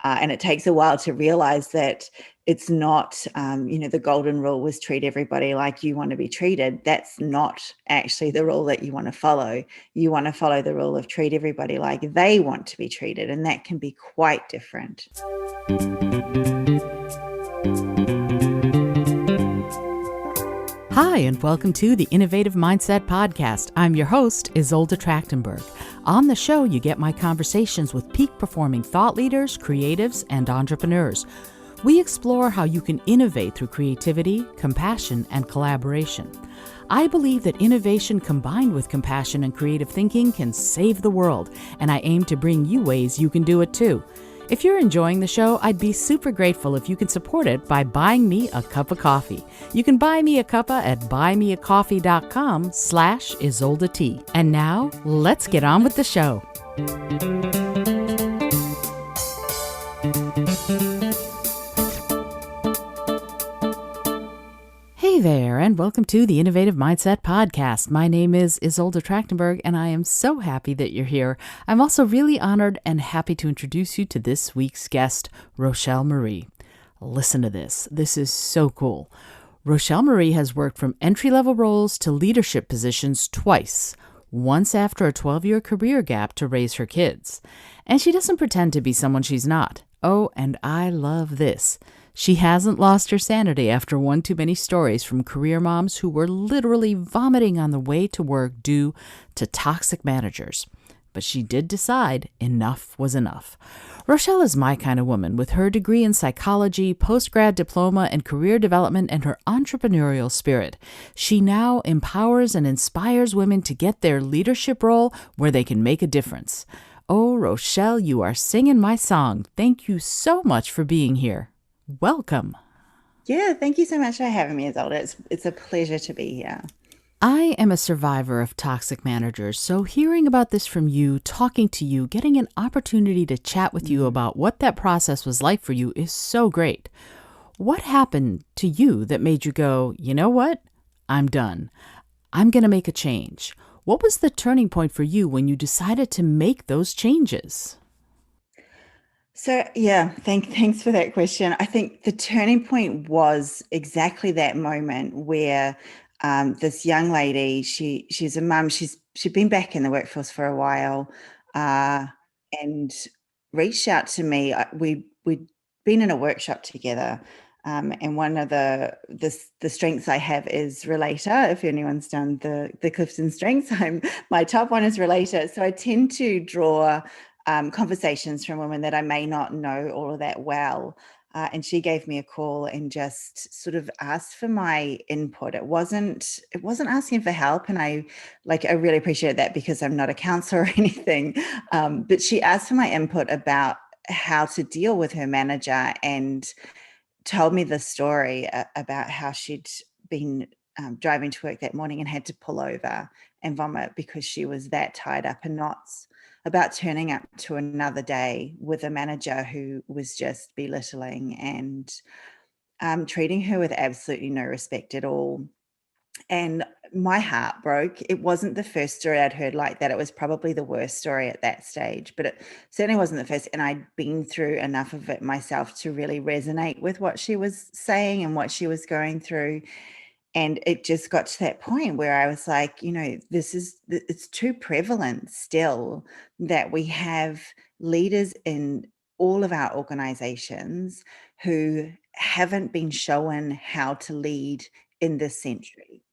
And it takes a while to realize that it's not, the golden rule was treat everybody like you want to be treated. That's not actually the rule that you want to follow. You want to follow the rule of treat everybody like they want to be treated. And that can be quite different. Hi, and welcome to the Innovative Mindset Podcast. I'm your host, Isolde Trachtenberg. On the show, you get my conversations with peak-performing thought leaders, creatives, and entrepreneurs. We explore how you can innovate through creativity, compassion, and collaboration. I believe that innovation combined with compassion and creative thinking can save the world, and I aim to bring you ways you can do it too. If you're enjoying the show, I'd be super grateful if you could support it by buying me a cup of coffee. You can buy me a cuppa at buymeacoffee.com/IsoldeT. And now, let's get on with the show. Hey there, and welcome to the Innovative Mindset Podcast. My name is Isolde Trachtenberg, and I am so happy that you're here. I'm also really honored and happy to introduce you to this week's guest, Rochelle Marie. Listen to this. This is so cool. Rochelle Marie has worked from entry-level roles to leadership positions twice, once after a 12-year career gap to raise her kids. And she doesn't pretend to be someone she's not. Oh, and I love this. She hasn't lost her sanity after one too many stories from career moms who were literally vomiting on the way to work due to toxic managers. But she did decide enough was enough. Rochelle is my kind of woman with her degree in psychology, post-grad diploma, and career development, and her entrepreneurial spirit. She now empowers and inspires women to get their leadership role where they can make a difference. Oh, Rochelle, you are singing my song. Thank you so much for being here. Welcome. Yeah, thank you so much for having me, Isolde. It's a pleasure to be here. I am a survivor of toxic managers, so hearing about this from you, talking to you, getting an opportunity to chat with you about what that process was like for you is so great. What happened to you that made you go, you know what? I'm done. I'm going to make a change. What was the turning point for you when you decided to make those changes? So yeah, thanks for that question. I think the turning point was exactly that moment where this young lady, she's a mum, she'd been back in the workforce for a while, uh, and reached out to me. We'd been in a workshop together, and one of the strengths I have is relator. If anyone's done the Clifton strengths, my top one is relator. So I tend to draw conversations from women that I may not know all of that well. And she gave me a call and just sort of asked for my input. It wasn't asking for help, and I really appreciate that because I'm not a counselor or anything. But she asked for my input about how to deal with her manager and told me the story about how she'd been driving to work that morning and had to pull over and vomit because she was that tied up in knots about turning up to another day with a manager who was just belittling and treating her with absolutely no respect at all. And my heart broke. It wasn't the first story I'd heard like that. It was probably the worst story at that stage, but it certainly wasn't the first. And I'd been through enough of it myself to really resonate with what she was saying and what she was going through. And it just got to that point where I was like, it's too prevalent still that we have leaders in all of our organizations who haven't been shown how to lead in this century.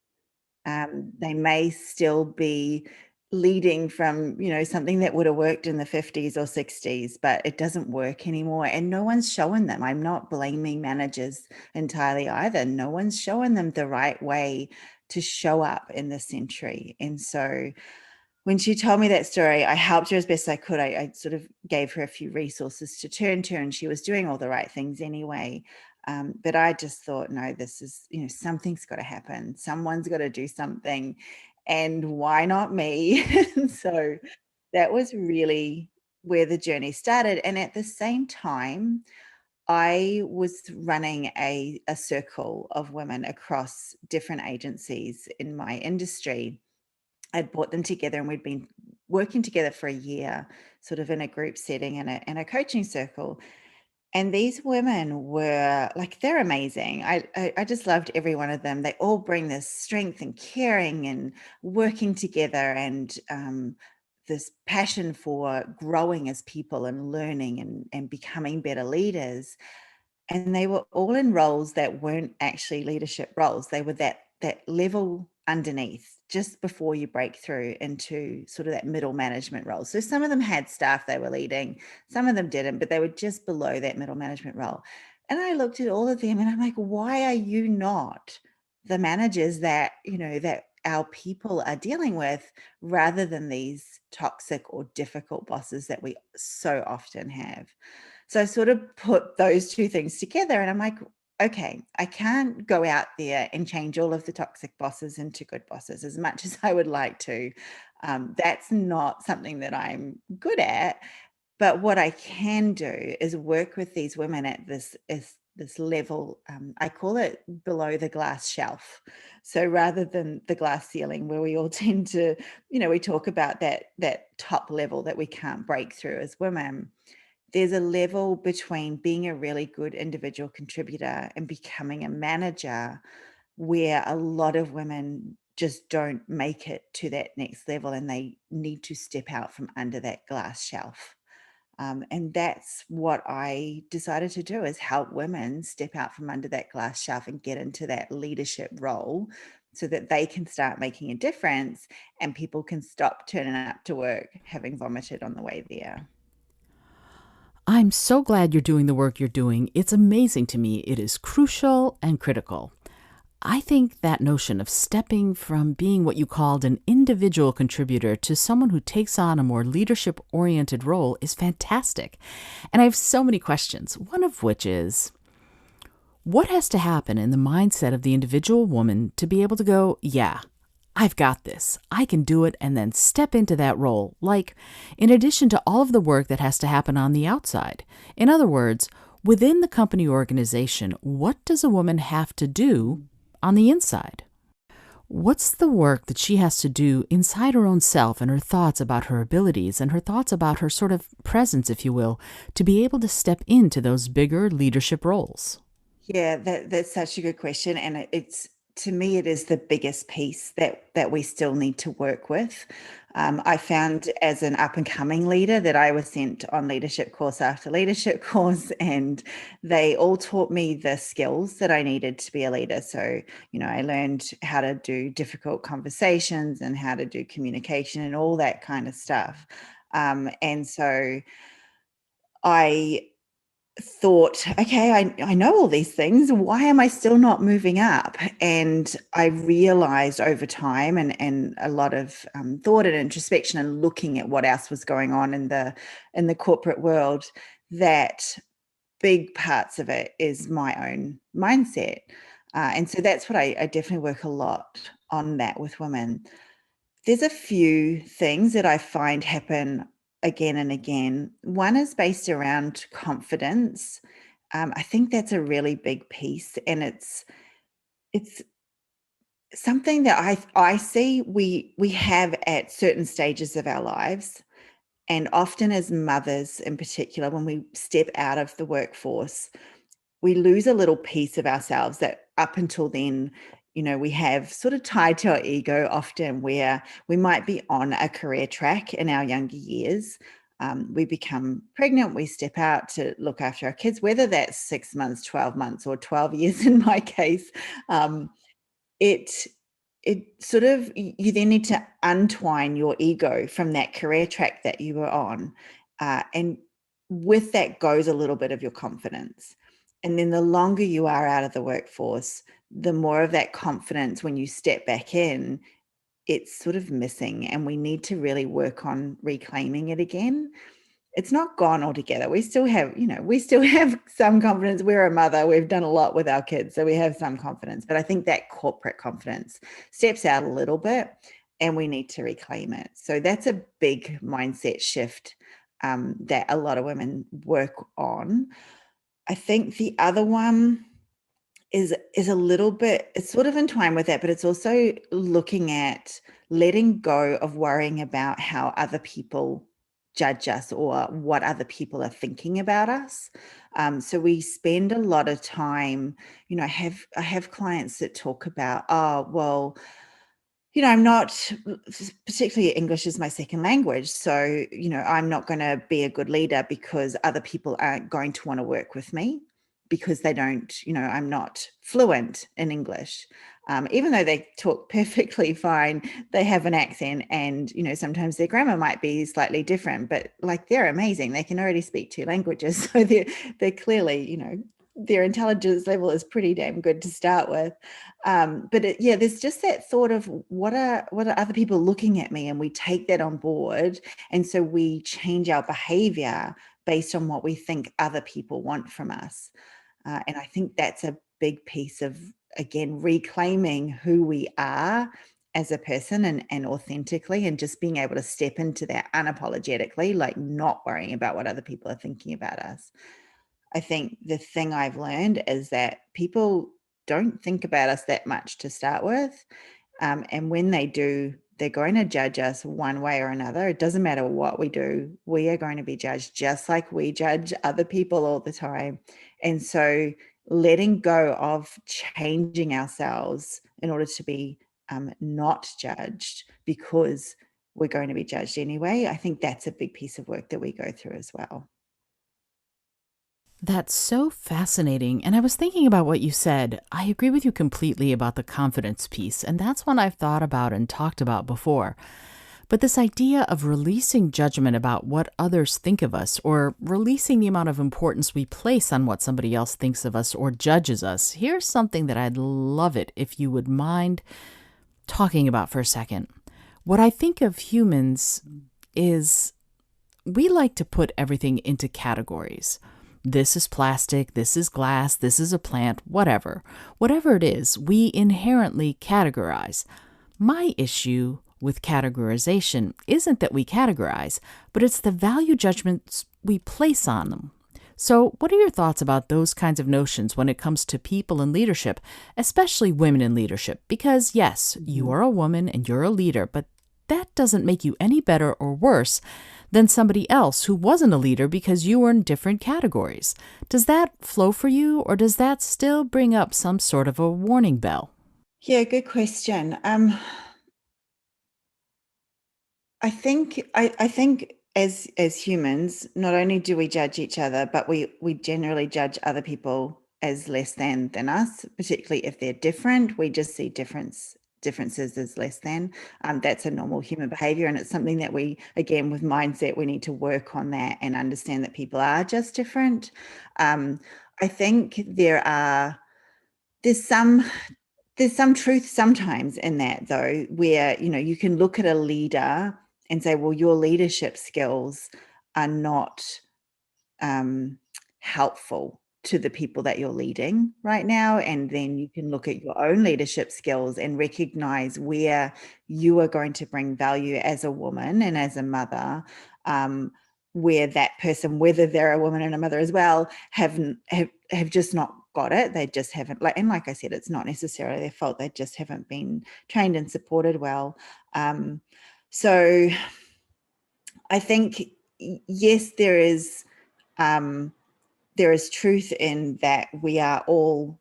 They may still be leading from, something that would have worked in the 50s or 60s, but it doesn't work anymore. And no one's showing them. I'm not blaming managers entirely either. No one's showing them the right way to show up in this century. And so when she told me that story, I helped her as best I could. I sort of gave her a few resources to turn to, and she was doing all the right things anyway. But I just thought, no, this is, something's got to happen. Someone's got to do something. And why not me? So that was really where the journey started. And at the same time, I was running a circle of women across different agencies in my industry. I'd brought them together and we'd been working together for a year, sort of in a group setting and a coaching circle. And these women were like, they're amazing. I just loved every one of them. They all bring this strength and caring and working together, and this passion for growing as people and learning and becoming better leaders. And they were all in roles that weren't actually leadership roles. They were that level underneath, just before you break through into sort of that middle management role. So some of them had staff they were leading, some of them didn't, but they were just below that middle management role. And I looked at all of them and I'm like, why are you not the managers that, that our people are dealing with, rather than these toxic or difficult bosses that we so often have? So I sort of put those two things together and I'm like, okay, I can't go out there and change all of the toxic bosses into good bosses as much as I would like to. That's not something that I'm good at. But what I can do is work with these women at this level. I call it below the glass shelf. So rather than the glass ceiling, where we all tend to, we talk about that top level that we can't break through as women, there's a level between being a really good individual contributor and becoming a manager, where a lot of women just don't make it to that next level and they need to step out from under that glass shelf. And that's what I decided to do, is help women step out from under that glass shelf and get into that leadership role, so that they can start making a difference and people can stop turning up to work having vomited on the way there. I'm so glad you're doing the work you're doing. It's amazing to me. It is crucial and critical. I think that notion of stepping from being what you called an individual contributor to someone who takes on a more leadership oriented role is fantastic. And I have so many questions, one of which is, what has to happen in the mindset of the individual woman to be able to go, yeah, I've got this, I can do it, and then step into that role, like, in addition to all of the work that has to happen on the outside? In other words, within the company organization, what does a woman have to do on the inside? What's the work that she has to do inside her own self and her thoughts about her abilities and her thoughts about her sort of presence, if you will, to be able to step into those bigger leadership roles? Yeah, that's such a good question, and it's, to me, it is the biggest piece that we still need to work with. I found, as an up and coming leader, that I was sent on leadership course after leadership course, and they all taught me the skills that I needed to be a leader. So, I learned how to do difficult conversations and how to do communication and all that kind of stuff. And so I thought, okay, I know all these things. Why am I still not moving up? And I realized over time, and a lot of thought and introspection and looking at what else was going on in the corporate world, that big parts of it is my own mindset. And so that's what I definitely work a lot on, that with women. There's a few things that I find happen again and again. One is based around confidence. I think that's a really big piece, and it's something that I see we have at certain stages of our lives, and often as mothers in particular, when we step out of the workforce, we lose a little piece of ourselves that up until then, we have sort of tied to our ego often, where we might be on a career track in our younger years. We become pregnant, we step out to look after our kids, whether that's 6 months, 12 months, or 12 years in my case. It it sort of, you then need to untwine your ego from that career track that you were on, and with that goes a little bit of your confidence. And then the longer you are out of the workforce, the more of that confidence, when you step back in, it's sort of missing, and we need to really work on reclaiming it again. It's not gone altogether. We still have, we still have some confidence. We're a mother. We've done a lot with our kids, so we have some confidence. But I think that corporate confidence steps out a little bit, and we need to reclaim it. So that's a big mindset shift, that a lot of women work on. I think the other one is a little bit, it's sort of entwined with that, but it's also looking at letting go of worrying about how other people judge us or what other people are thinking about us. So we spend a lot of time, I have clients that talk about, oh, well, I'm not, particularly English is my second language. So, I'm not going to be a good leader because other people aren't going to want to work with me because they don't, I'm not fluent in English. Even though they talk perfectly fine, they have an accent and, sometimes their grammar might be slightly different, but like they're amazing. They can already speak two languages. So they're clearly, their intelligence level is pretty damn good to start with. But there's just that thought of what are other people looking at me, and we take that on board, and so we change our behavior based on what we think other people want from us. And I think that's a big piece of, again, reclaiming who we are as a person and authentically, and just being able to step into that unapologetically, like not worrying about what other people are thinking about us. I think the thing I've learned is that people don't think about us that much to start with. And when they do, they're going to judge us one way or another. It doesn't matter what we do. We are going to be judged just like we judge other people all the time. And so letting go of changing ourselves in order to be not judged because we're going to be judged anyway, I think that's a big piece of work that we go through as well. That's so fascinating. And I was thinking about what you said. I agree with you completely about the confidence piece, and that's one I've thought about and talked about before. But this idea of releasing judgment about what others think of us, or releasing the amount of importance we place on what somebody else thinks of us or judges us, here's something that I'd love it if you would mind talking about for a second. What I think of humans is we like to put everything into categories. This is plastic, this is glass, this is a plant, whatever. Whatever it is, we inherently categorize. My issue with categorization isn't that we categorize, but it's the value judgments we place on them. So, what are your thoughts about those kinds of notions when it comes to people in leadership, especially women in leadership? Because, yes, you are a woman and you're a leader, but that doesn't make you any better or worse than somebody else who wasn't a leader because you were in different categories. Does that flow for you, or does that still bring up some sort of a warning bell? Yeah, good question. I think as humans, not only do we judge each other, but we generally judge other people as less than us, particularly if they're different. We just see differences as less than. That's a normal human behavior, and it's something that we, again, with mindset, we need to work on that and understand that people are just different. I think there's some there's some truth sometimes in that, though, where you can look at a leader and say, well, your leadership skills are not helpful to the people that you're leading right now. And then you can look at your own leadership skills and recognize where you are going to bring value as a woman and as a mother, where that person, whether they're a woman and a mother as well, have just not got it. They just haven't, like I said, it's not necessarily their fault. They just haven't been trained and supported well. So I think, yes, there is truth in that we are all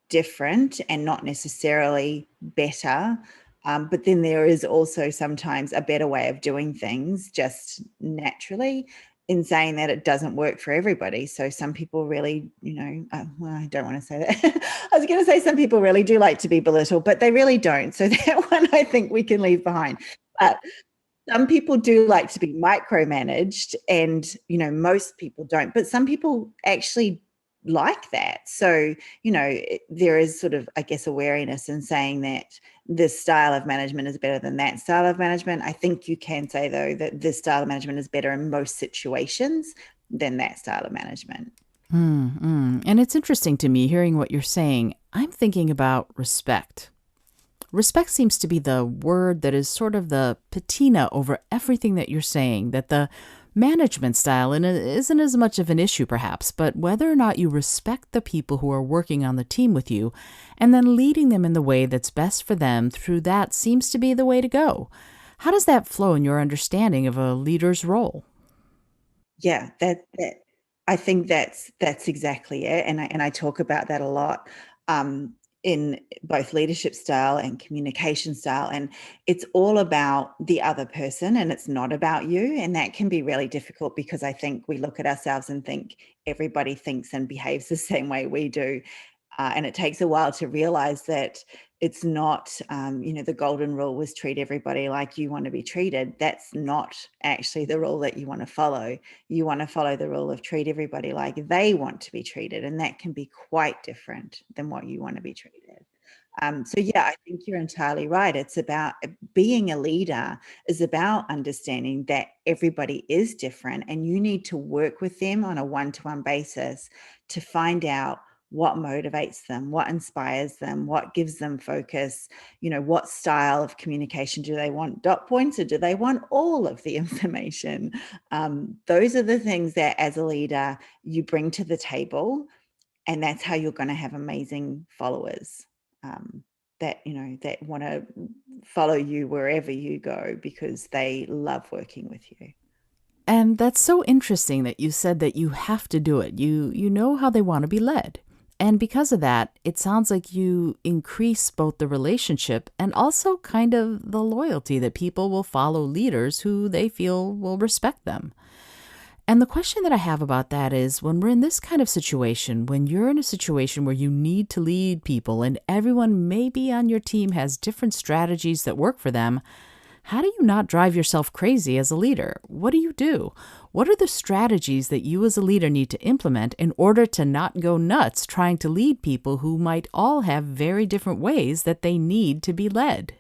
different and not necessarily better. But then there is also sometimes a better way of doing things just naturally, in saying that it doesn't work for everybody. So some people really, well, I don't want to say that. I was going to say some people really do like to be belittled, but they really don't. So that one I think we can leave behind. But some people do like to be micromanaged, and most people don't, but some people actually like that. So there is sort of, I guess, a wariness in saying that this style of management is better than that style of management. I think you can say, though, that this style of management is better in most situations than that style of management. And it's interesting to me hearing what you're saying. I'm thinking about respect. Respect seems to be the word that is sort of the patina over everything that you're saying, that the management style isn't as much of an issue perhaps, but whether or not you respect the people who are working on the team with you and then leading them in the way that's best for them through that seems to be the way to go. How does that flow in your understanding of a leader's role? Yeah, that I think that's exactly it, and I talk about that a lot um, in both leadership style and communication style, and it's all about the other person, and it's not about you, and that can be really difficult because I think we look at ourselves and think everybody thinks and behaves the same way we do, and it takes a while to realize that it's not, the golden rule was treat everybody like you want to be treated. That's not actually the rule that you want to follow. You want to follow the rule of treat everybody like they want to be treated. And that can be quite different than what you want to be treated. So yeah, I think you're entirely right. It's about being a leader is about understanding that everybody is different and you need to work with them on a one-to-one basis to find out what motivates them, what inspires them, what gives them focus, what style of communication do they want, dot points, or do they want all of the information? Those are the things that as a leader you bring to the table, and that's how you're going to have amazing followers, um, that want to follow you wherever you go because they love working with you. And that's so interesting that you said that you have to do it. You know how they want to be led. And because of that, it sounds like you increase both the relationship and also kind of the loyalty that people will follow leaders who they feel will respect them. And the question that I have about that is when we're in this kind of situation, when you're in a situation where you need to lead people and everyone maybe on your team has different strategies that work for them, how do you not drive yourself crazy as a leader? What do you do? What are the strategies that you as a leader need to implement in order to not go nuts trying to lead people who might all have very different ways that they need to be led?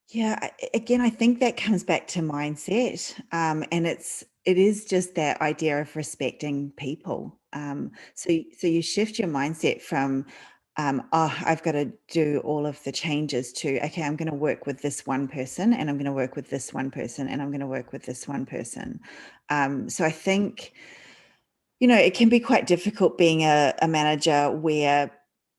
Yeah, again, I think that comes back to mindset, and it is just that idea of respecting people. So you shift your mindset from, oh, I've got to do all of the changes to, okay, I'm going to work with this one person, and I'm going to work with this one person, and I'm going to work with this one person. So I think it can be quite difficult being a manager where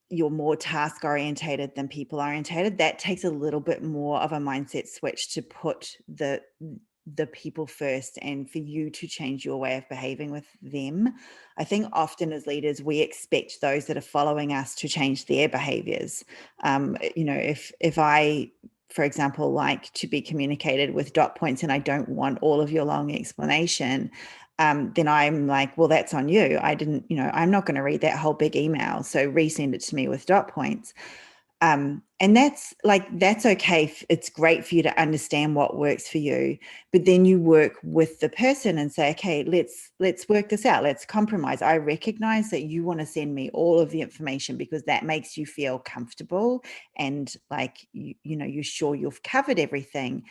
you're more task orientated than people orientated. That takes a little bit more of a mindset switch to put the people first and for you to change your way of behaving with them. I think often as leaders, we expect those that are following us to change their behaviors. If I, for example, like to be communicated with dot points and I don't want all of your long explanation, then I'm like, well, that's on you. I didn't, I'm not going to read that whole big email. So resend it to me with dot points. And that's okay. It's great for you to understand what works for you, but then you work with the person and say, okay, let's work this out. Let's compromise. I recognize that you want to send me all of the information because that makes you feel comfortable and like you're sure you've covered everything.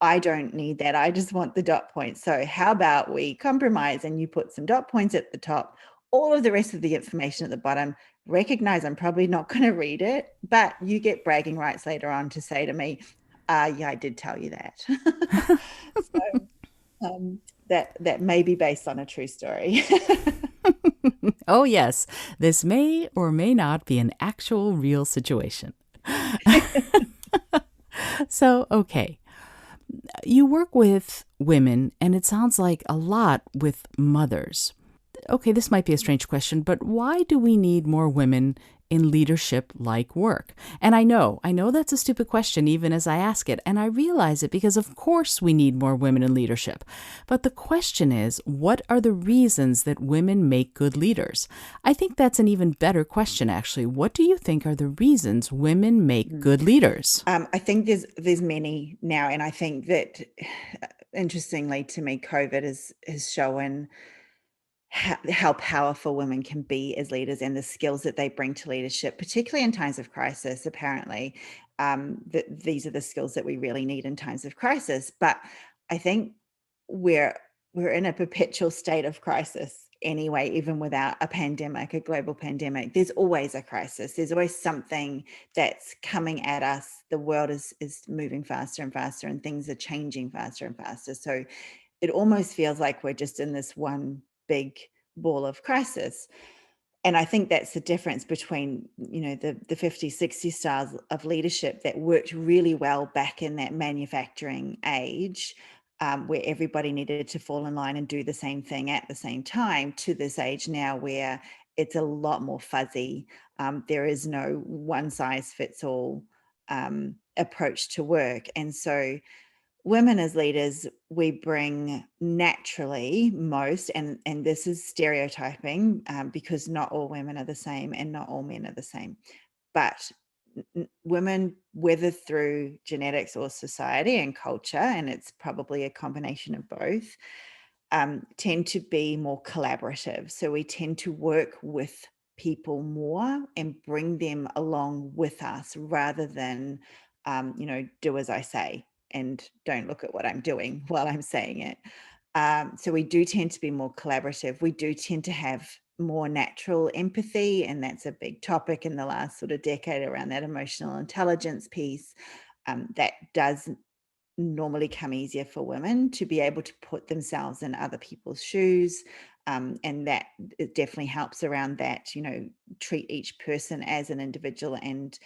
I don't need that. I just want the dot points. So how about we compromise and you put some dot points at the top, all of the rest of the information at the bottom. Recognize I'm probably not going to read it, but you get bragging rights later on to say to me, yeah, I did tell you that. So that may be based on a true story. Oh, yes, this may or may not be an actual real situation. So, okay, you work with women, and it sounds like a lot with mothers. Okay, this might be a strange question, but why do we need more women in leadership like work? And I know that's a stupid question even as I ask it, and I realize it because of course we need more women in leadership. But the question is, what are the reasons that women make good leaders? I think that's an even better question, actually. What do you think are the reasons women make good leaders? I think there's many now, and I think that interestingly to me, COVID has shown how powerful women can be as leaders and the skills that they bring to leadership, particularly in times of crisis. Apparently, that these are the skills that we really need in times of crisis. But I think we're we're in a perpetual state of crisis anyway, even without a pandemic, a global pandemic. There's always a crisis. There's always something that's coming at us. The world is moving faster and faster, and things are changing faster and faster. So it almost feels like we're just in this one big ball of crisis. And I think that's the difference between, the 50s, 60s styles of leadership that worked really well back in that manufacturing age, where everybody needed to fall in line and do the same thing at the same time, to this age now where it's a lot more fuzzy. There is no one size fits all approach to work. And so women as leaders, we bring naturally most, and this is stereotyping, because not all women are the same and not all men are the same, but women, whether through genetics or society and culture, and it's probably a combination of both, tend to be more collaborative. So we tend to work with people more and bring them along with us rather than, do as I say and don't look at what I'm doing while I'm saying it. So we do tend to be more collaborative. We do tend to have more natural empathy, and that's a big topic in the last sort of decade around that emotional intelligence piece. That does normally come easier for women to be able to put themselves in other people's shoes. And that it definitely helps around that, treat each person as an individual and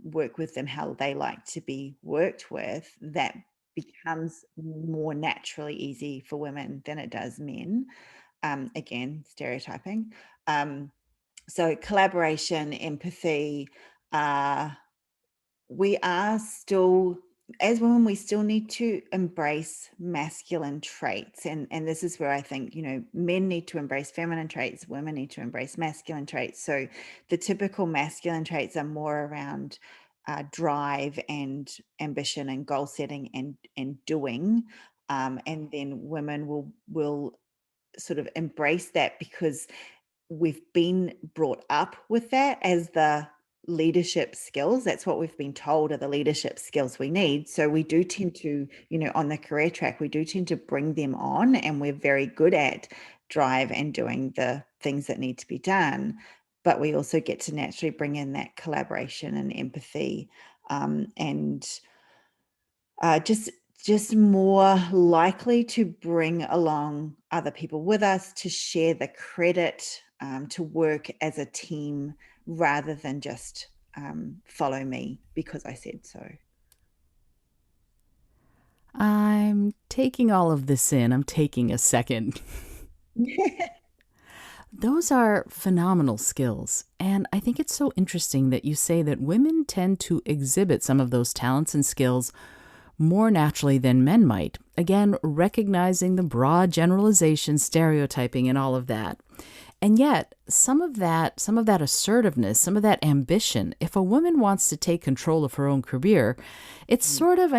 work with them how they like to be worked with. That becomes more naturally easy for women than it does men. Again, stereotyping. So collaboration, empathy, uh, we are still, as women, we still need to embrace masculine traits. And this is where I think, men need to embrace feminine traits, women need to embrace masculine traits. So the typical masculine traits are more around drive and ambition and goal setting and doing. And then women will sort of embrace that because we've been brought up with that as the leadership skills. That's what we've been told are the leadership skills we need. So we do tend to, on the career track, we do tend to bring them on, and we're very good at drive and doing the things that need to be done. But we also get to naturally bring in that collaboration and empathy, and just more likely to bring along other people with us, to share the credit, to work as a team rather than just follow me because I said so. I'm taking all of this in. I'm taking a second. Those are phenomenal skills. And I think it's so interesting that you say that women tend to exhibit some of those talents and skills more naturally than men might. Again, recognizing the broad generalization, stereotyping, and all of that. And yet, some of that assertiveness, some of that ambition, if a woman wants to take control of her own career, it's sort of,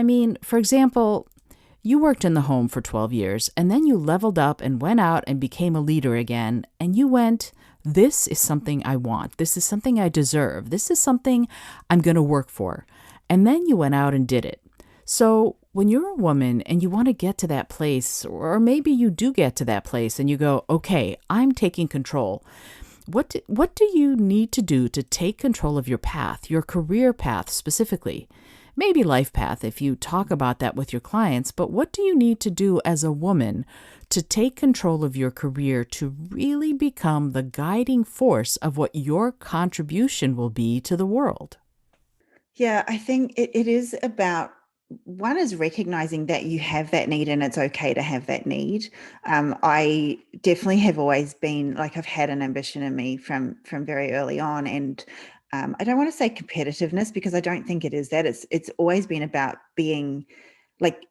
for example, you worked in the home for 12 years and then you leveled up and went out and became a leader again. And you went, this is something I want. This is something I deserve. This is something I'm going to work for. And then you went out and did it. So when you're a woman and you want to get to that place, or maybe you do get to that place and you go, okay, I'm taking control. What do you need to do to take control of your path, your career path specifically? Maybe life path if you talk about that with your clients, but what do you need to do as a woman to take control of your career to really become the guiding force of what your contribution will be to the world? Yeah, I think it is about, one is recognizing that you have that need and it's okay to have that need. I definitely have always been like, I've had an ambition in me from very early on, and I don't want to say competitiveness because I don't think it is that. It's always been about being like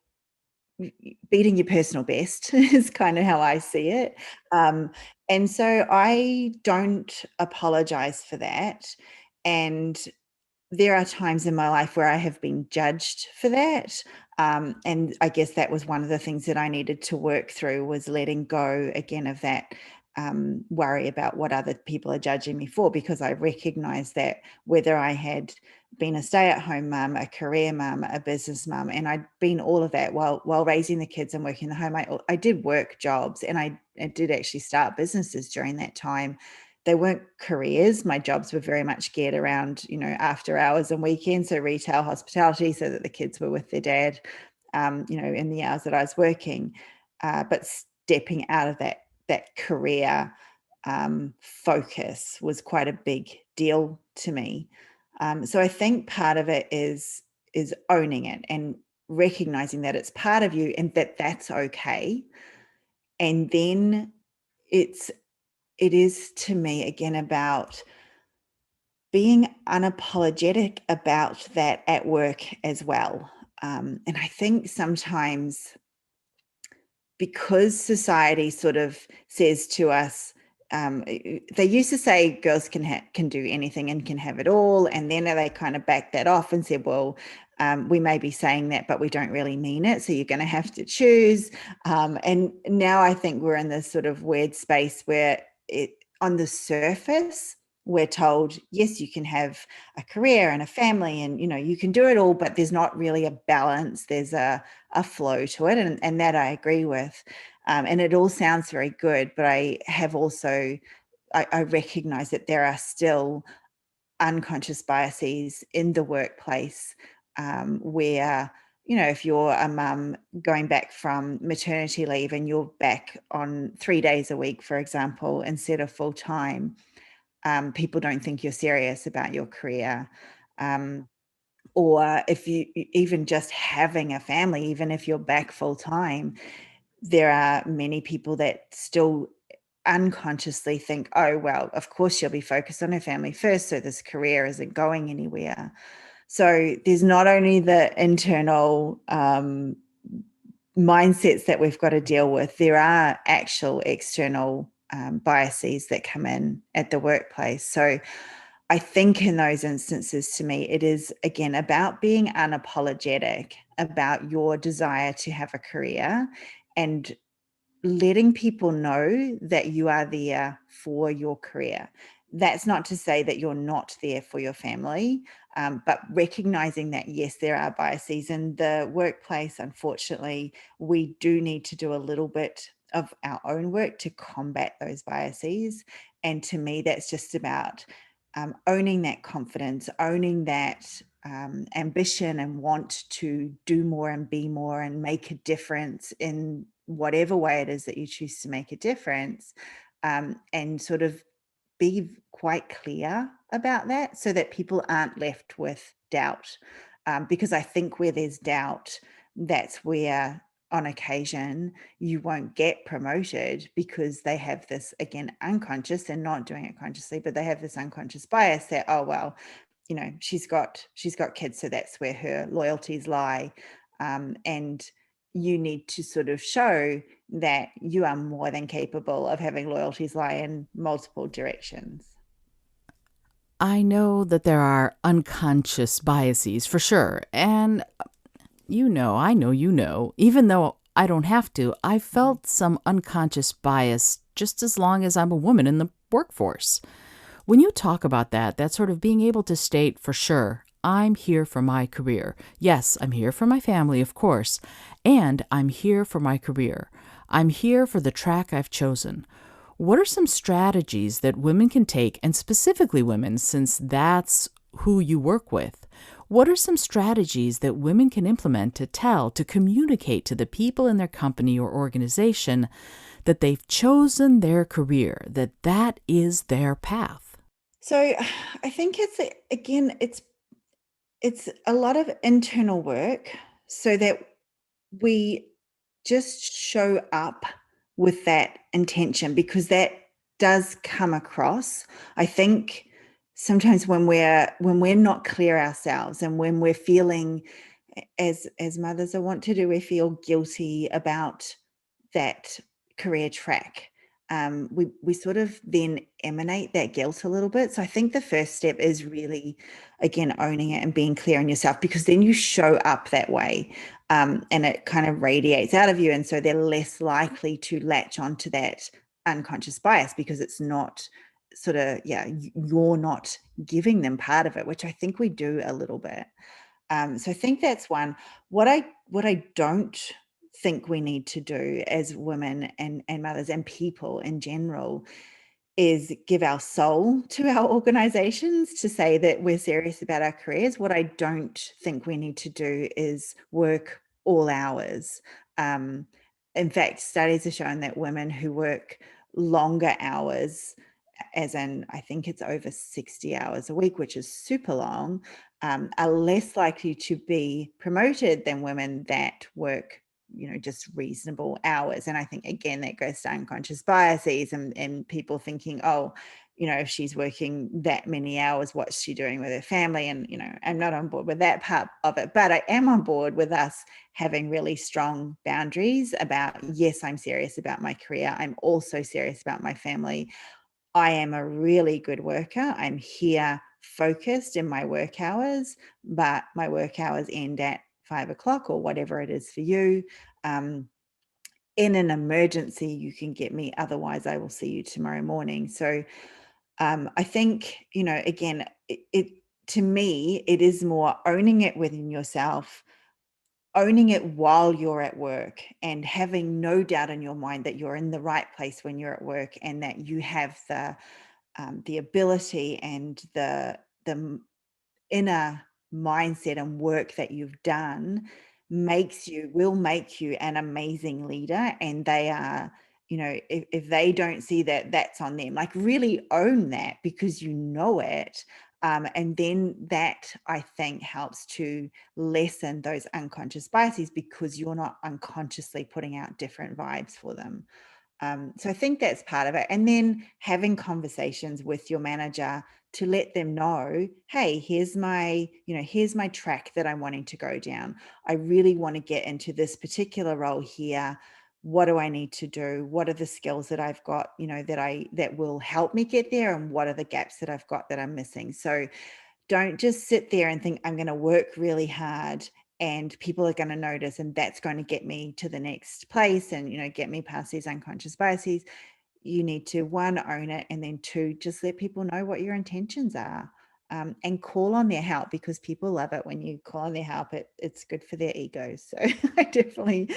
beating your personal best is kind of how I see it. Um, and so I don't apologize for that. And there are times in my life where I have been judged for that. And I guess that was one of the things that I needed to work through, was letting go again of that worry about what other people are judging me for, because I recognized that whether I had been a stay-at-home mum, a career mum, a business mum, and I'd been all of that while raising the kids and working in the home. I did work jobs, and I did actually start businesses during that time. They weren't careers. My jobs were very much geared around, after hours and weekends, so retail, hospitality, so that the kids were with their dad, in the hours that I was working. But stepping out of that career focus was quite a big deal to me. So I think part of it is owning it and recognizing that it's part of you and that that's okay. And then it's it is to me again about being unapologetic about that at work as well. And I think sometimes because society sort of says to us, they used to say girls can do anything and can have it all, and then they kind of backed that off and said, well, we may be saying that, but we don't really mean it. So you're going to have to choose. And now I think we're in this sort of weird space where on the surface, we're told, yes, you can have a career and a family and, you can do it all, but there's not really a balance. There's a flow to it. And that I agree with. And it all sounds very good, but I have also, I recognize that there are still unconscious biases in the workplace, where, if you're a mum going back from maternity leave and you're back on 3 days a week, for example, instead of full time, people don't think you're serious about your career. Or if you even just having a family, even if you're back full time, there are many people that still unconsciously think, oh, well, of course she'll be focused on her family first, so this career isn't going anywhere. So there's not only the internal mindsets that we've got to deal with, there are actual external biases that come in at the workplace. So I think in those instances, to me, it is, again, about being unapologetic about your desire to have a career and letting people know that you are there for your career. That's not to say that you're not there for your family, but recognizing that, yes, there are biases in the workplace. Unfortunately, we do need to do a little bit of our own work to combat those biases. And to me, that's just about owning that confidence, owning that ambition and want to do more and be more and make a difference in whatever way it is that you choose to make a difference, and sort of be quite clear about that so that people aren't left with doubt. Because I think where there's doubt, that's where on occasion you won't get promoted, because they have this, again, unconscious, and not doing it consciously, but they have this unconscious bias that, oh, well, she's got kids, so that's where her loyalties lie. And you need to sort of show that you are more than capable of having loyalties lie in multiple directions. I know that there are unconscious biases for sure. And I know even though I don't have to, I felt some unconscious bias just as long as I'm a woman in the workforce. When you talk about that sort of being able to state for sure, I'm here for my career. Yes, I'm here for my family, of course, and I'm here for my career. I'm here for the track I've chosen. What are some strategies that women can take, and specifically women, since that's who you work with? What are some strategies that women can implement to communicate to the people in their company or organization that they've chosen their career, that is their path? So I think it's a lot of internal work so that we just show up with that intention, because that does come across. I think sometimes when we're not clear ourselves, and when we're feeling, as mothers I want to do, we feel guilty about that career track. We sort of then emanate that guilt a little bit. So I think the first step is really, again, owning it and being clear on yourself, because then you show up that way, and it kind of radiates out of you. And so they're less likely to latch onto that unconscious bias, because it's not sort of, yeah, you're not giving them part of it, which I think we do a little bit. So I think that's one. What I don't think we need to do as women and mothers and people in general is give our soul to our organizations to say that we're serious about our careers. What I don't think we need to do is work all hours. In fact, studies have shown that women who work longer hours as in I think it's over 60 hours a week, which is super long, are less likely to be promoted than women that work, just reasonable hours. And I think, again, that goes to unconscious biases and people thinking, oh, if she's working that many hours, what's she doing with her family? And, I'm not on board with that part of it, but I am on board with us having really strong boundaries about, yes, I'm serious about my career. I'm also serious about my family. I am a really good worker. I'm here focused in my work hours, but my work hours end at 5 o'clock or whatever it is for you. In an emergency, you can get me. Otherwise, I will see you tomorrow morning. So I think, again, it to me, it is more owning it within yourself, owning it while you're at work, and having no doubt in your mind that you're in the right place when you're at work, and that you have the ability and the inner mindset and work that you've done will make you an amazing leader. And they are, if they don't see that, that's on them. Like, really own that because you know it. And then that, I think, helps to lessen those unconscious biases because you're not unconsciously putting out different vibes for them. So I think that's part of it. And then having conversations with your manager to let them know, hey, here's my track that I'm wanting to go down. I really want to get into this particular role here. What do I need to do? What are the skills that I've got, that will help me get there? And what are the gaps that I've got that I'm missing? So don't just sit there and think, I'm going to work really hard and people are going to notice and that's going to get me to the next place and, get me past these unconscious biases. You need to, one, own it, and then two, just let people know what your intentions are, and call on their help, because people love it when you call on their help. It's good for their egos. So I definitely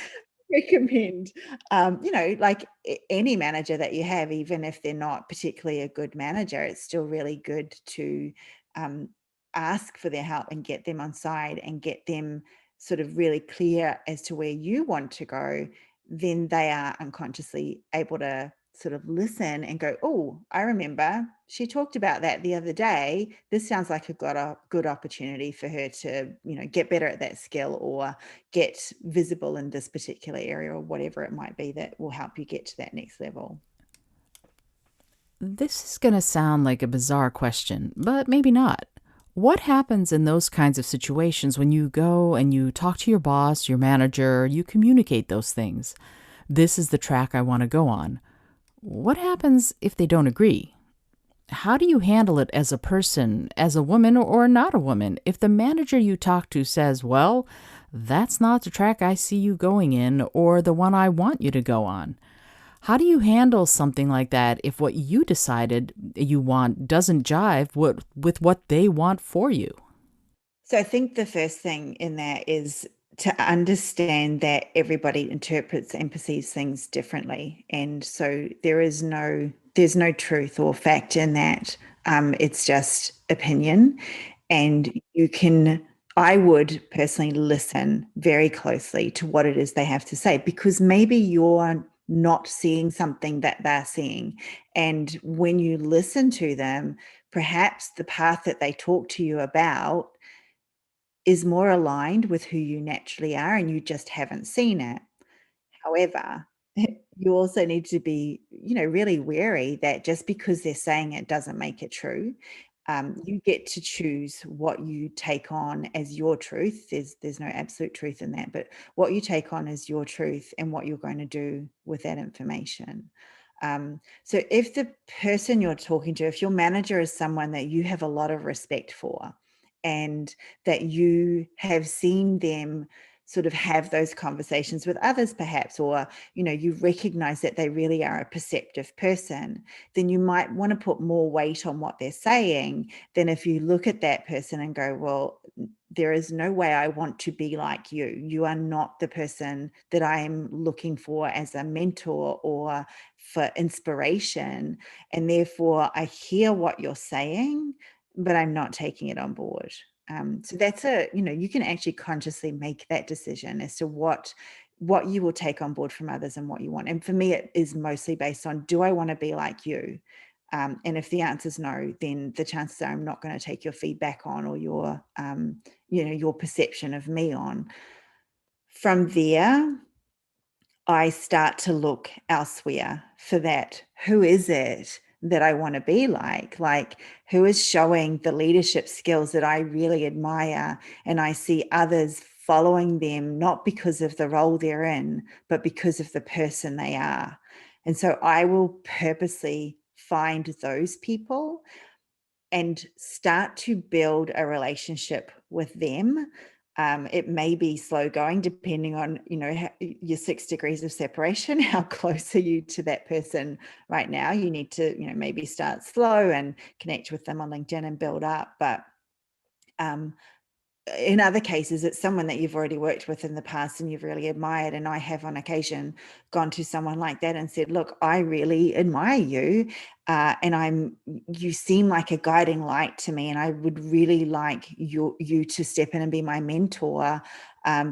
recommend, like any manager that you have, even if they're not particularly a good manager, it's still really good to um, ask for their help and get them on side and get them sort of really clear as to where you want to go. Then they are unconsciously able to sort of listen and go, oh, I remember she talked about that the other day. This sounds like a good opportunity for her to, get better at that skill or get visible in this particular area, or whatever it might be that will help you get to that next level. This is going to sound like a bizarre question, but maybe not. What happens in those kinds of situations when you go and you talk to your boss, your manager, you communicate those things? This is the track I want to go on. What happens if they don't agree? How do you handle it as a person, as a woman or not a woman, if the manager you talk to says, well, that's not the track I see you going in or the one I want you to go on? How do you handle something like that if what you decided you want doesn't jive with what they want for you? So I think the first thing in that is to understand that everybody interprets and perceives things differently. And so there's no truth or fact in that. It's just opinion. And I would personally listen very closely to what it is they have to say, because maybe you're not seeing something that they're seeing. And when you listen to them, perhaps the path that they talk to you about is more aligned with who you naturally are and you just haven't seen it. However, you also need to be, really wary that just because they're saying it doesn't make it true. You get to choose what you take on as your truth. There's no absolute truth in that, but what you take on as your truth and what you're going to do with that information. So if the person you're talking to, if your manager is someone that you have a lot of respect for, and that you have seen them sort of have those conversations with others perhaps, or you recognize that they really are a perceptive person, then you might want to put more weight on what they're saying than if you look at that person and go, well, there is no way I want to be like you. You are not the person that I am looking for as a mentor or for inspiration, and therefore I hear what you're saying, but I'm not taking it on board. So that's you can actually consciously make that decision as to what you will take on board from others and what you want. And for me, it is mostly based on, do I want to be like you? And if the answer is no, then the chances are I'm not going to take your feedback on, or your perception of me on. From there, I start to look elsewhere for that. Who is it that I want to be like? Like, who is showing the leadership skills that I really admire? And I see others following them, not because of the role they're in, but because of the person they are. And so I will purposely find those people and start to build a relationship with them. It may be slow going, depending on, your 6 degrees of separation. How close are you to that person right now? You need to, maybe start slow and connect with them on LinkedIn and build up. But in other cases, it's someone that you've already worked with in the past and you've really admired. And I have on occasion gone to someone like that and said, look, I really admire you. And you seem like a guiding light to me. And I would really like you to step in and be my mentor,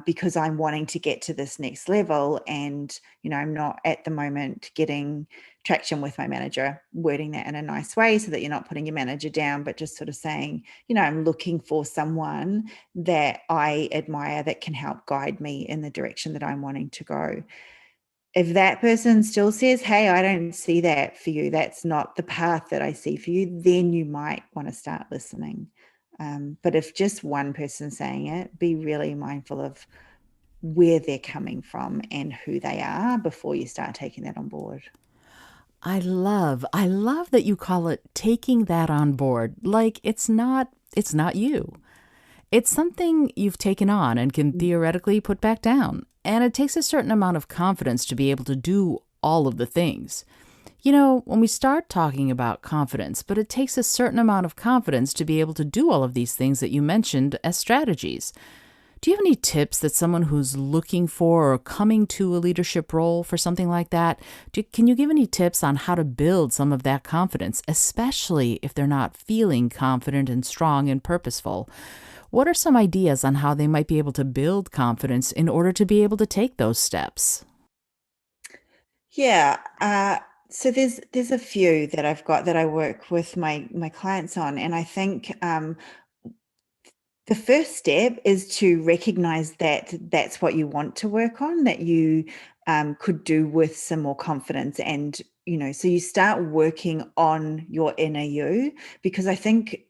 because I'm wanting to get to this next level. And, I'm not at the moment getting traction with my manager, wording that in a nice way so that you're not putting your manager down, but just sort of saying, I'm looking for someone that I admire that can help guide me in the direction that I'm wanting to go. If that person still says, hey, I don't see that for you, that's not the path that I see for you, then you might want to start listening. But if just one person's saying it, be really mindful of where they're coming from and who they are before you start taking that on board. I love that you call it taking that on board. Like it's not you. It's something you've taken on and can theoretically put back down. And it takes a certain amount of confidence to be able to do all of the things. When we start talking about confidence, but it takes a certain amount of confidence to be able to do all of these things that you mentioned as strategies. Do you have any tips that someone who's looking for or coming to a leadership role for something like that, can you give any tips on how to build some of that confidence, especially if they're not feeling confident and strong and purposeful? What are some ideas on how they might be able to build confidence in order to be able to take those steps? Yeah. So there's a few that I've got that I work with my clients on, and I think the first step is to recognize that that's what you want to work on, that you could do with some more confidence. And, so you start working on your inner you, because I think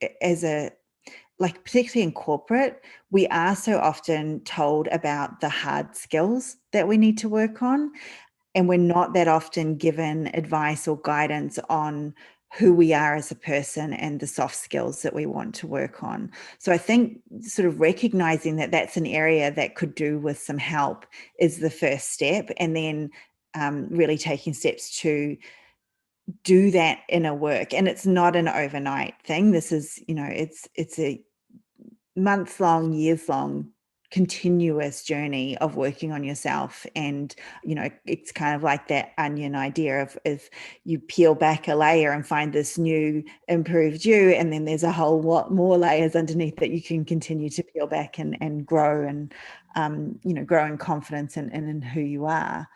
like particularly in corporate, we are so often told about the hard skills that we need to work on. And we're not that often given advice or guidance on who we are as a person and the soft skills that we want to work on. So I think sort of recognizing that that's an area that could do with some help is the first step. And then really taking steps to do that inner work. And it's not an overnight thing. This is, it's a months long, years long, continuous journey of working on yourself. And it's kind of like that onion idea of if you peel back a layer and find this new improved you, and then there's a whole lot more layers underneath that you can continue to peel back and grow, and grow in confidence and in who you are.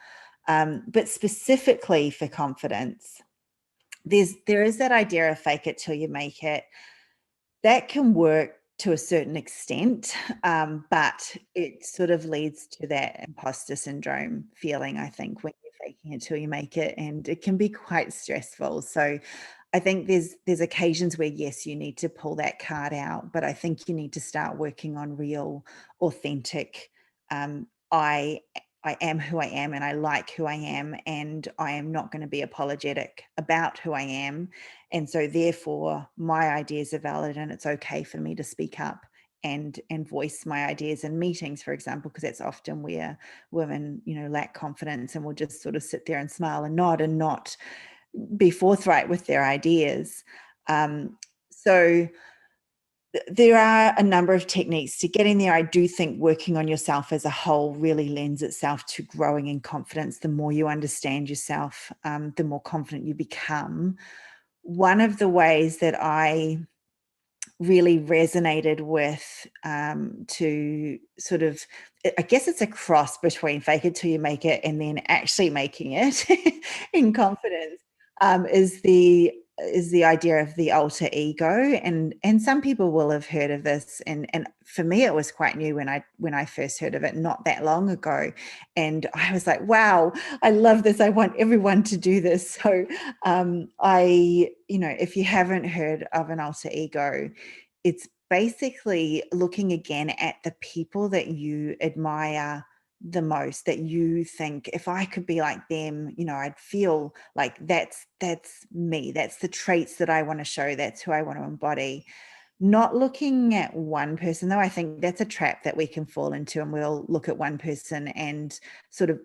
But specifically for confidence, there is that idea of fake it till you make it. That can work to a certain extent, but it sort of leads to that imposter syndrome feeling, I think, when you're faking it till you make it, and it can be quite stressful. So I think there's occasions where, yes, you need to pull that card out, but I think you need to start working on real, authentic. I I am who I am, and I like who I am, and I am not going to be apologetic about who I am. And so therefore my ideas are valid, and it's okay for me to speak up and voice my ideas in meetings, for example, because that's often where women, lack confidence and will just sort of sit there and smile and nod and not be forthright with their ideas. So there are a number of techniques to getting there. I do think working on yourself as a whole really lends itself to growing in confidence. The more you understand yourself, the more confident you become. One of the ways that I really resonated with, to sort of, I guess it's a cross between fake it till you make it and then actually making it in confidence, is the is the idea of the alter ego, and some people will have heard of this, and for me it was quite new when I first heard of it not that long ago, and I was like, wow, I love this, I want everyone to do this. So if you haven't heard of an alter ego, it's basically looking again at the people that you admire the most, that you think, if I could be like them, I'd feel like that's me, that's the traits that I want to show, that's who I want to embody. Not looking at one person, though. I think that's a trap that we can fall into, and we'll look at one person and sort of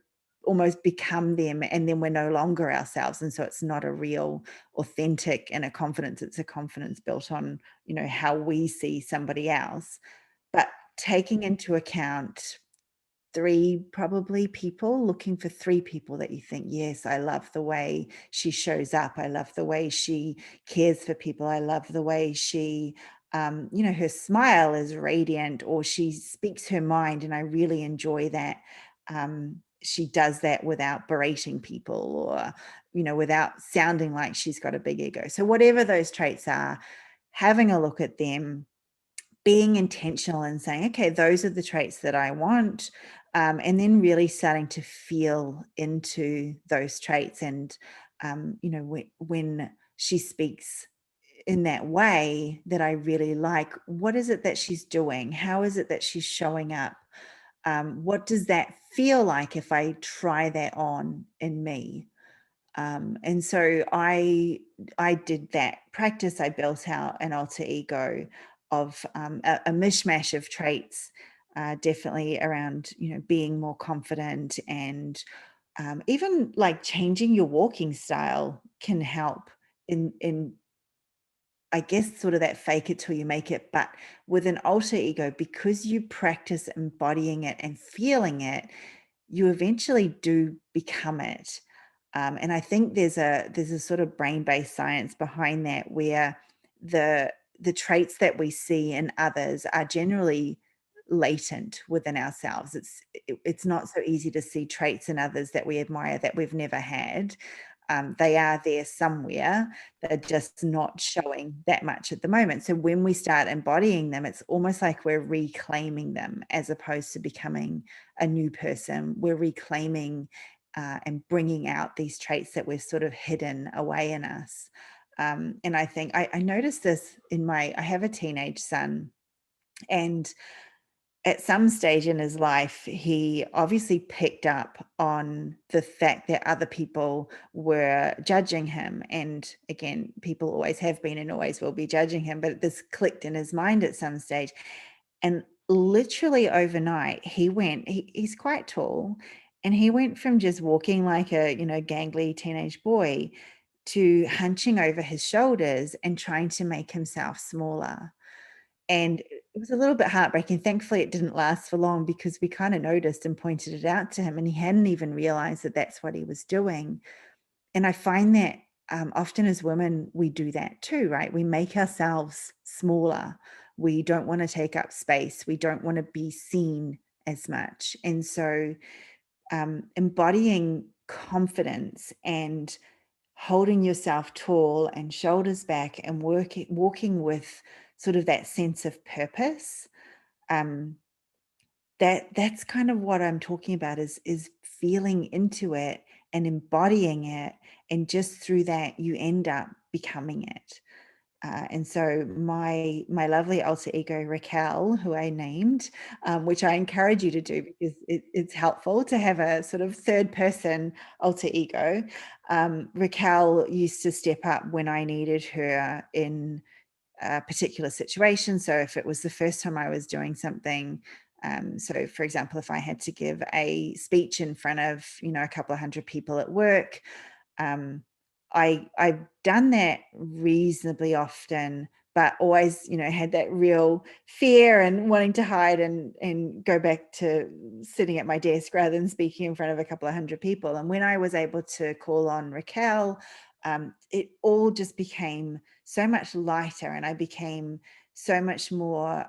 almost become them, and then we're no longer ourselves, and so it's not a real authentic inner confidence. It's a confidence built on how we see somebody else. But taking into account three probably people, looking for three people that you think, yes, I love the way she shows up, I love the way she cares for people, I love the way she her smile is radiant, or she speaks her mind and I really enjoy that. She does that without berating people, or without sounding like she's got a big ego. So whatever those traits are, having a look at them, being intentional and saying, okay, those are the traits that I want. And then really starting to feel into those traits. And, when she speaks in that way that I really like, what is it that she's doing? How is it that she's showing up? What does that feel like if I try that on in me? And so I did that practice. I built out an alter ego of a mishmash of traits, definitely around being more confident, and even like changing your walking style can help in I guess sort of that fake it till you make it. But with an alter ego, because you practice embodying it and feeling it, you eventually do become it. And I think there's a sort of brain-based science behind that, where the traits that we see in others are generally latent within ourselves. It's not so easy to see traits in others that we admire that we've never had. They are there somewhere. They're just not showing that much at the moment. So when we start embodying them, it's almost like we're reclaiming them, as opposed to becoming a new person. We're reclaiming and bringing out these traits that we've sort of hidden away in us. And I think I noticed this I have a teenage son, and at some stage in his life, he obviously picked up on the fact that other people were judging him. And again, people always have been and always will be judging him, but this clicked in his mind at some stage. And literally overnight, he's quite tall, and he went from just walking like a, gangly teenage boy to hunching over his shoulders and trying to make himself smaller. And it was a little bit heartbreaking. Thankfully, it didn't last for long, because we kind of noticed and pointed it out to him, and he hadn't even realized that that's what he was doing. And I find that often as women, we do that too, right? We make ourselves smaller. We don't want to take up space. We don't want to be seen as much. And so embodying confidence and holding yourself tall and shoulders back, and walking with sort of that sense of purpose, um, that's kind of what I'm talking about, is feeling into it and embodying it, and just through that you end up becoming it. And so my lovely alter ego Raquel, who I named, which I encourage you to do, because it's helpful to have a sort of third person alter ego. Raquel used to step up when I needed her in a particular situation. So if it was the first time I was doing something, so for example, if I had to give a speech in front of a couple of hundred people at work, um, I've done that reasonably often, but always, had that real fear and wanting to hide and go back to sitting at my desk rather than speaking in front of a couple of hundred people. And when I was able to call on Raquel, it all just became so much lighter, and I became so much more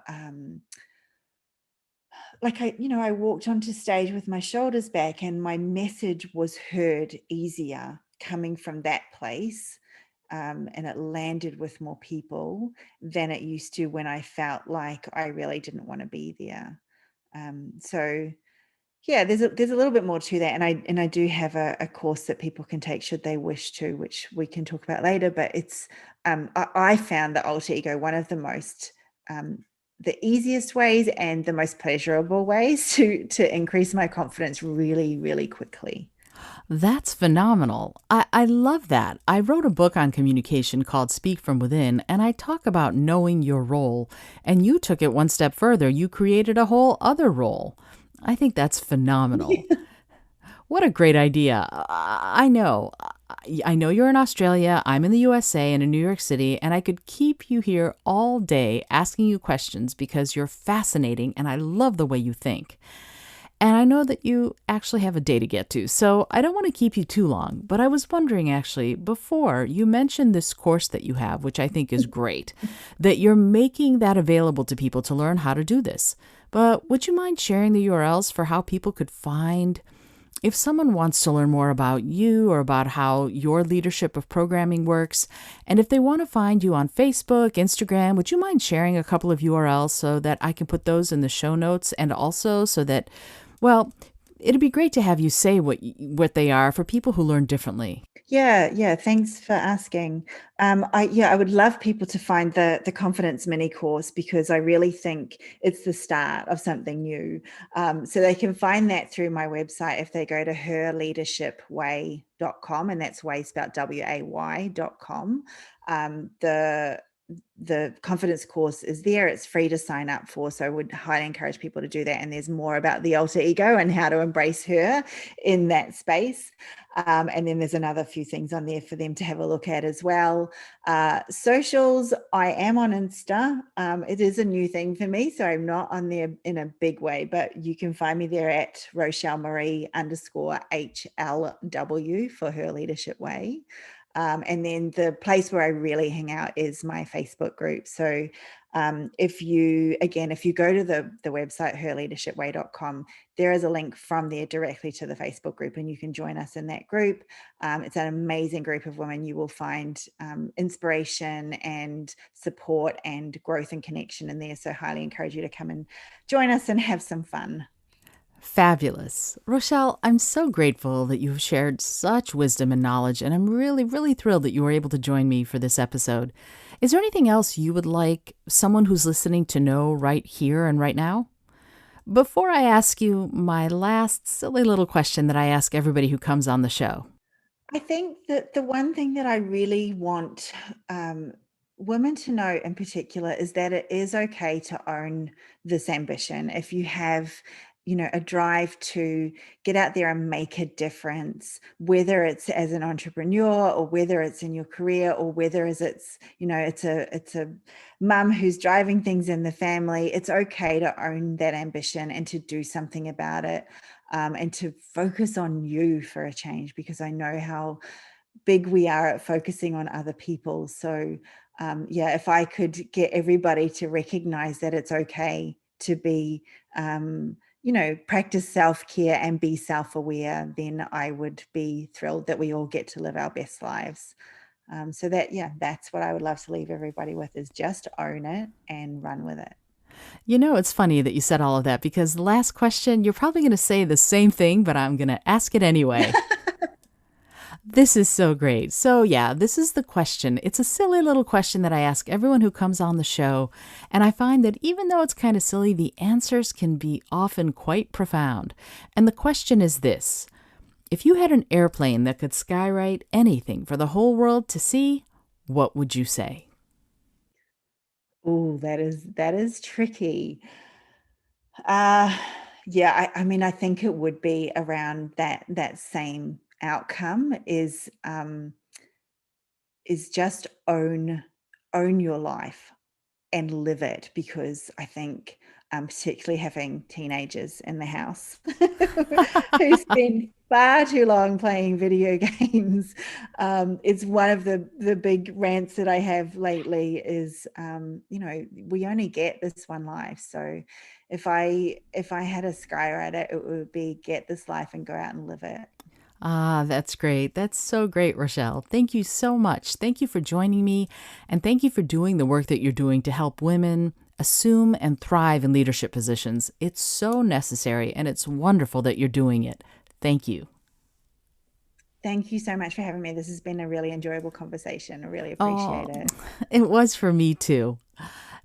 like I walked onto stage with my shoulders back, and my message was heard easier coming from that place. and it landed with more people than it used to when I felt like I really didn't want to be there. So yeah, there's a little bit more to that, and I do have a course that people can take should they wish to, which we can talk about later. But it's I found the alter ego one of um, the easiest ways and the most pleasurable ways to increase my confidence really, really quickly. That's phenomenal. I love that. I wrote a book on communication called Speak from Within, and I talk about knowing your role. And you took it one step further. You created a whole other role. I think that's phenomenal. What a great idea. I know. I know you're in Australia, I'm in the USA and in New York City, and I could keep you here all day asking you questions because you're fascinating and I love the way you think. And I know that you actually have a day to get to, so I don't want to keep you too long. But I was wondering actually, before you mentioned this course that you have, which I think is great, that you're making that available to people to learn how to do this. But would you mind sharing the URLs for how people could find, if someone wants to learn more about you or about how your leadership of programming works, and if they want to find you on Facebook, Instagram, would you mind sharing a couple of URLs so that I can put those in the show notes, and also so that, well, it'd be great to have you say what they are for people who learn differently. Yeah, yeah. Thanks for asking. I would love people to find the confidence mini course because I really think it's the start of something new. So they can find that through my website if they go to herleadershipway.com, and that's way spelled way.com. The confidence course is there. It's free to sign up for. So I would highly encourage people to do that. And there's more about the alter ego and how to embrace her in that space. And then there's another few things on there for them to have a look at as well. Socials, I am on Insta. It is a new thing for me, so I'm not on there in a big way, but you can find me there at Rochelle Marie _ HLW for Her Leadership Way. And then the place where I really hang out is my Facebook group. So if you go to the website herleadershipway.com, there is a link from there directly to the Facebook group, and you can join us in that group. It's an amazing group of women. You will find inspiration and support and growth and connection in there. So highly encourage you to come and join us and have some fun. Fabulous. Rochelle, I'm so grateful that you've shared such wisdom and knowledge, and I'm really, really thrilled that you were able to join me for this episode. Is there anything else you would like someone who's listening to know right here and right now? Before I ask you my last silly little question that I ask everybody who comes on the show. I think that the one thing that I really want women to know in particular is that it is okay to own this ambition. If you have, a drive to get out there and make a difference, whether it's as an entrepreneur or whether it's in your career or whether it's a mum who's driving things in the family, it's okay to own that ambition and to do something about it, and to focus on you for a change, because I know how big we are at focusing on other people. So, yeah, if I could get everybody to recognize that it's okay to be, practice self-care and be self-aware, then I would be thrilled that we all get to live our best lives. So that's what I would love to leave everybody with, is just own it and run with it. You know, it's funny that you said all of that because the last question, you're probably going to say the same thing, but I'm going to ask it anyway. This is so great. So, yeah, this is the question. It's a silly little question that I ask everyone who comes on the show. And I find that even though it's kind of silly, the answers can be often quite profound. And the question is this: if you had an airplane that could skywrite anything for the whole world to see, what would you say? Oh, that is tricky. Uh, yeah, I mean, I think it would be around that same outcome, is just own your life and live it, because I think, particularly having teenagers in the house who spend far too long playing video games, it's one of the big rants that I have lately is, we only get this one life. So if I had a skywriter, it would be get this life and go out and live it. Ah, that's great. That's so great, Rochelle. Thank you so much. Thank you for joining me, and thank you for doing the work that you're doing to help women assume and thrive in leadership positions. It's so necessary, and it's wonderful that you're doing it. Thank you. Thank you so much for having me. This has been a really enjoyable conversation. I really Oh, appreciate it. it was for me too.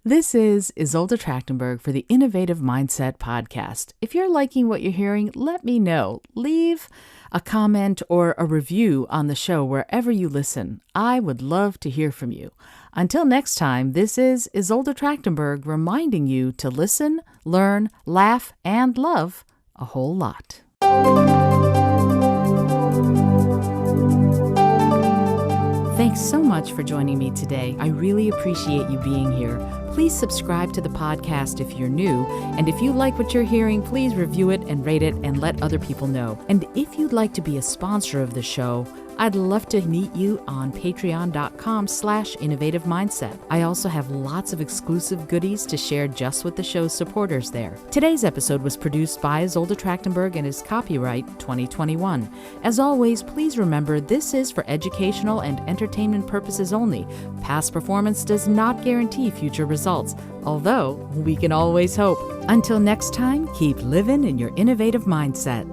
This is Isolde Trachtenberg for the Innovative Mindset Podcast. If you're liking what you're hearing, let me know. Leave a comment or a review on the show wherever you listen. I would love to hear from you. Until next time, this is Isolde Trachtenberg reminding you to listen, learn, laugh, and love a whole lot. Thanks so much for joining me today. I really appreciate you being here. Please subscribe to the podcast if you're new. And if you like what you're hearing, please review it and rate it and let other people know. And if you'd like to be a sponsor of the show, I'd love to meet you on patreon.com/innovative mindset. I also have lots of exclusive goodies to share just with the show's supporters there. Today's episode was produced by Isolde Trachtenberg and is copyright 2021. As always, please remember this is for educational and entertainment purposes only. Past performance does not guarantee future results, although we can always hope. Until next time, keep living in your innovative mindset.